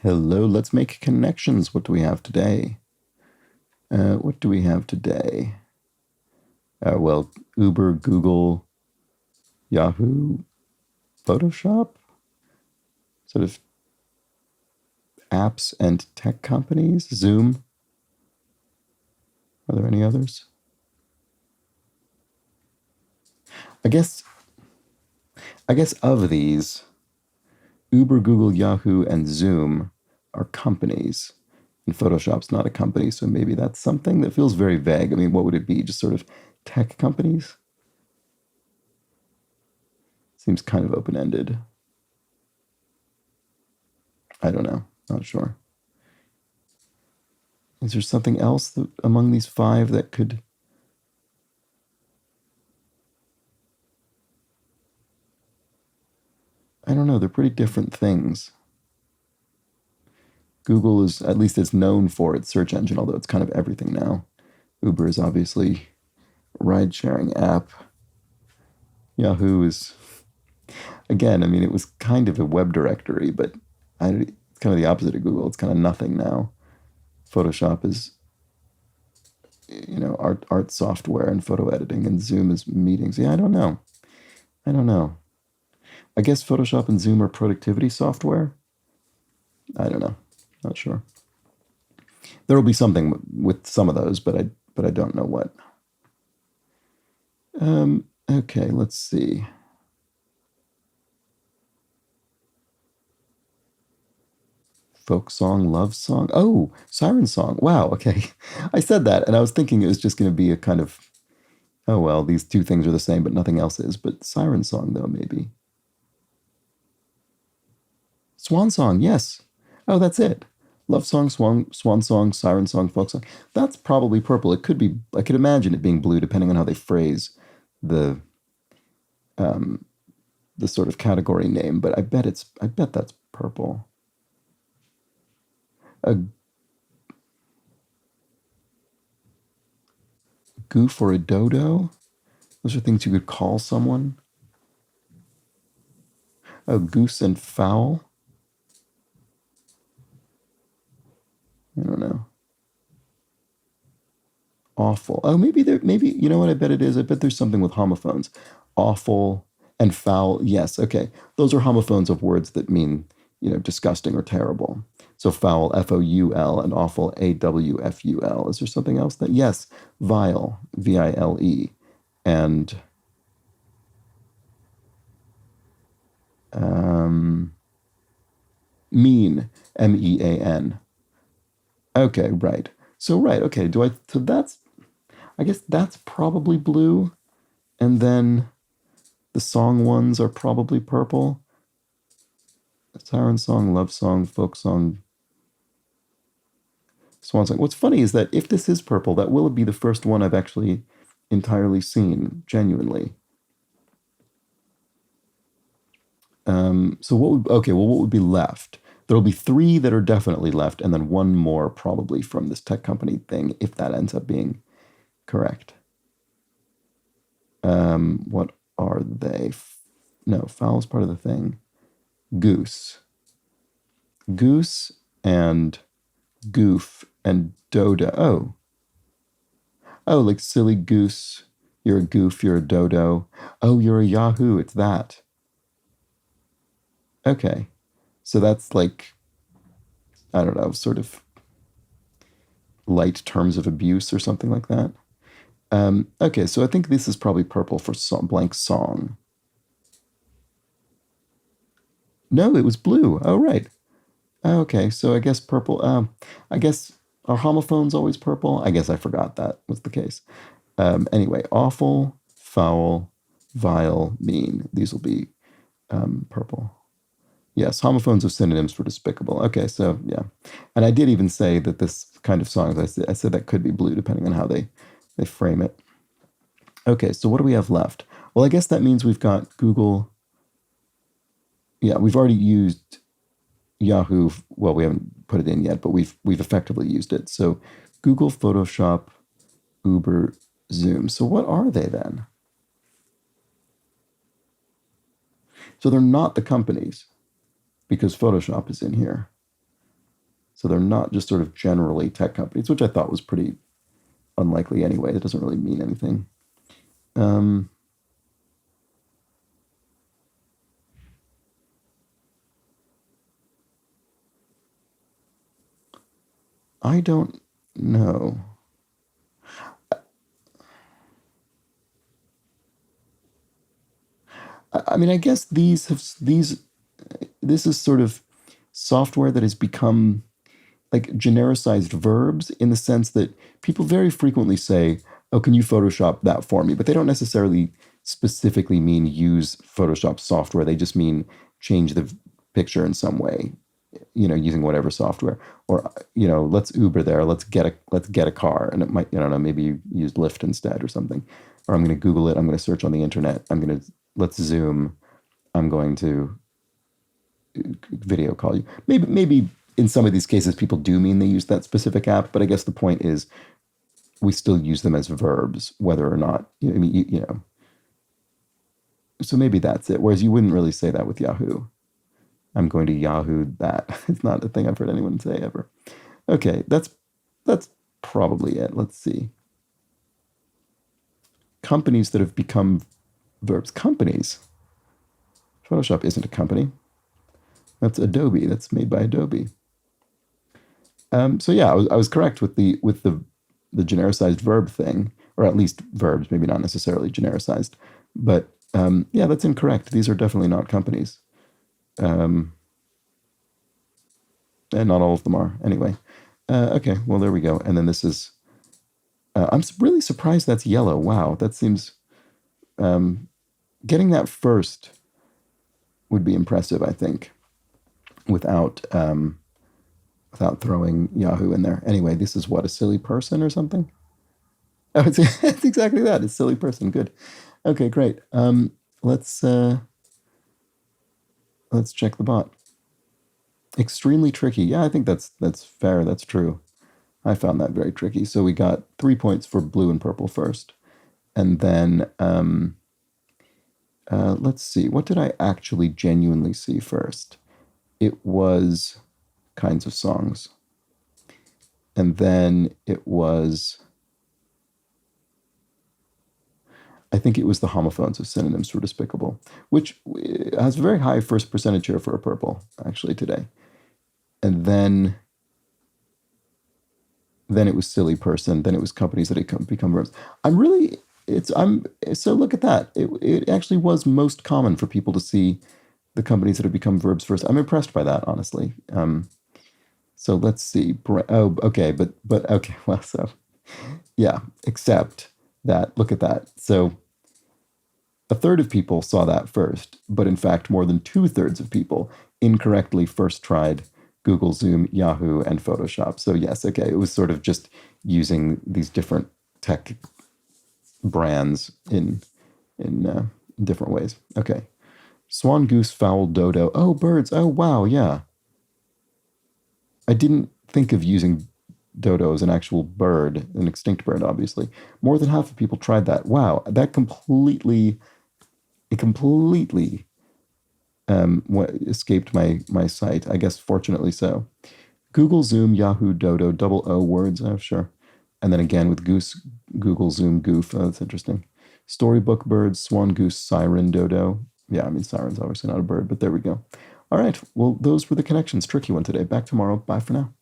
Hello, let's make connections. What do we have today? What do we have today? Well, Uber, Google, Yahoo, Photoshop, sort of apps and tech companies, Zoom. Are there any others? I guess of these, Uber, Google, Yahoo, and Zoom are companies. And Photoshop's not a company, so maybe that's something that feels very vague. I mean, what would it be? Just sort of tech companies? Seems kind of open-ended. I don't know. Not sure. Is there something else among these five that could... I don't know. They're pretty different things. Google is, at least it's known for its search engine, although it's kind of everything now. Uber is obviously a ride-sharing app. Yahoo is, again, I mean, it was kind of a web directory, but it's kind of the opposite of Google. It's kind of nothing now. Photoshop is, art software and photo editing, and Zoom is meetings. Yeah, I don't know. I guess Photoshop and Zoom are productivity software. I don't know. Not sure. There will be something with some of those, but I don't know what. Okay, let's see. Folk song, love song. Oh, siren song. Wow, okay. I said that, and I was thinking it was just going to be a kind of, oh, well, these two things are the same, but nothing else is. But siren song, though, maybe. Swan song, yes. Oh, that's it. Love song, swan song, siren song, folk song. That's probably purple. It could be, I could imagine it being blue, depending on how they phrase the sort of category name, but I bet that's purple. A goof or a dodo? Those are things you could call someone. A goose and fowl? I don't know. Awful. Oh, maybe you know what I bet it is? I bet there's something with homophones. Awful and foul. Yes, okay. Those are homophones of words that mean, disgusting or terrible. So foul, Foul, and awful, Awful. Is there something else that? Yes, vile, Vile, and mean, Mean. Okay, right. Okay. I guess that's probably blue, and then the song ones are probably purple. Siren song, love song, folk song, swan song. What's funny is that if this is purple, that will be the first one I've actually entirely seen, genuinely. What would be left? There'll be three that are definitely left, and then one more probably from this tech company thing, if that ends up being correct. What are they? No, foul is part of the thing. Goose. Goose and goof and dodo. Oh, like silly goose. You're a goof, you're a dodo. Oh, you're a Yahoo, it's that. Okay. So that's like, I don't know, sort of light terms of abuse or something like that. Okay, so I think this is probably purple for blank song. No, it was blue. Oh, right. Okay, so I guess purple. I guess, are homophones always purple? I guess I forgot that was the case. Anyway, awful, foul, vile, mean. These will be purple. Yes, homophones are synonyms for despicable. Okay, so yeah. And I did even say that this kind of songs, I said that could be blue depending on how they frame it. Okay, so what do we have left? Well, I guess that means we've got Google. Yeah, we've already used Yahoo. Well, we haven't put it in yet, but we've effectively used it. So Google, Photoshop, Uber, Zoom. So what are they then? So they're not the companies, because Photoshop is in here. So they're not just sort of generally tech companies, which I thought was pretty unlikely anyway. It doesn't really mean anything. Um, I don't know. I mean, I guess this is sort of software that has become like genericized verbs in the sense that people very frequently say, "Oh, can you Photoshop that for me?" But they don't necessarily specifically mean use Photoshop software. They just mean change the picture in some way, using whatever software. Or let's Uber there. Let's get a car, and it might, I don't know, maybe you use Lyft instead or something. Or I'm going to Google it. I'm going to search on the internet. Let's Zoom. I'm going to video call you. Maybe in some of these cases, people do mean they use that specific app, but I guess the point is we still use them as verbs, whether or not, I mean, so maybe that's it. Whereas you wouldn't really say that with Yahoo. I'm going to Yahoo that. It's not a thing I've heard anyone say ever. Okay, that's probably it. Let's see. Companies that have become verbs. Companies. Photoshop isn't a company. That's Adobe. That's made by Adobe. So yeah, I was correct with the genericized verb thing, or at least verbs, maybe not necessarily genericized. But yeah, that's incorrect. These are definitely not companies, and not all of them are. Anyway, okay, well there we go. And then this is. I'm really surprised that's yellow. Wow, that seems getting that first would be impressive. I think without without throwing Yahoo in there. Anyway, this is what, a silly person or something? Oh, it's exactly that. It's silly person. Good. Okay, great. Let's uh, let's check the bot. Extremely tricky. Yeah, I think that's fair. That's true. I found that very tricky. So we got 3 points for blue and purple first, and then let's see. What did I actually genuinely see first? It was kinds of songs, and then it was. I think it was the homophones of synonyms for despicable, which has a very high first percentage here for a purple, actually, today. And then it was silly person, then it was companies that had become verbs. I'm so look at that. It actually was most common for people to see the companies that have become verbs first. I'm impressed by that, honestly. So let's see. Oh, okay, but okay, well, so yeah, except that, look at that. So a third of people saw that first, but in fact, more than 2/3 of people incorrectly first tried Google, Zoom, Yahoo, and Photoshop. So yes, okay, it was sort of just using these different tech brands in different ways. Okay, swan, goose, fowl, dodo. Oh, birds. Oh, wow, yeah. I didn't think of using dodo as an actual bird, an extinct bird, obviously. More than half of people tried that. Wow, that completely escaped my sight. I guess fortunately so. Google, Zoom, Yahoo, Dodo, double O words. Oh, sure. And then again with goose, Google, Zoom, goof. Oh, that's interesting. Storybook birds, swan, goose, siren, dodo. Yeah, I mean, siren's obviously not a bird, but there we go. All right. Well, those were the connections. Tricky one today. Back tomorrow. Bye for now.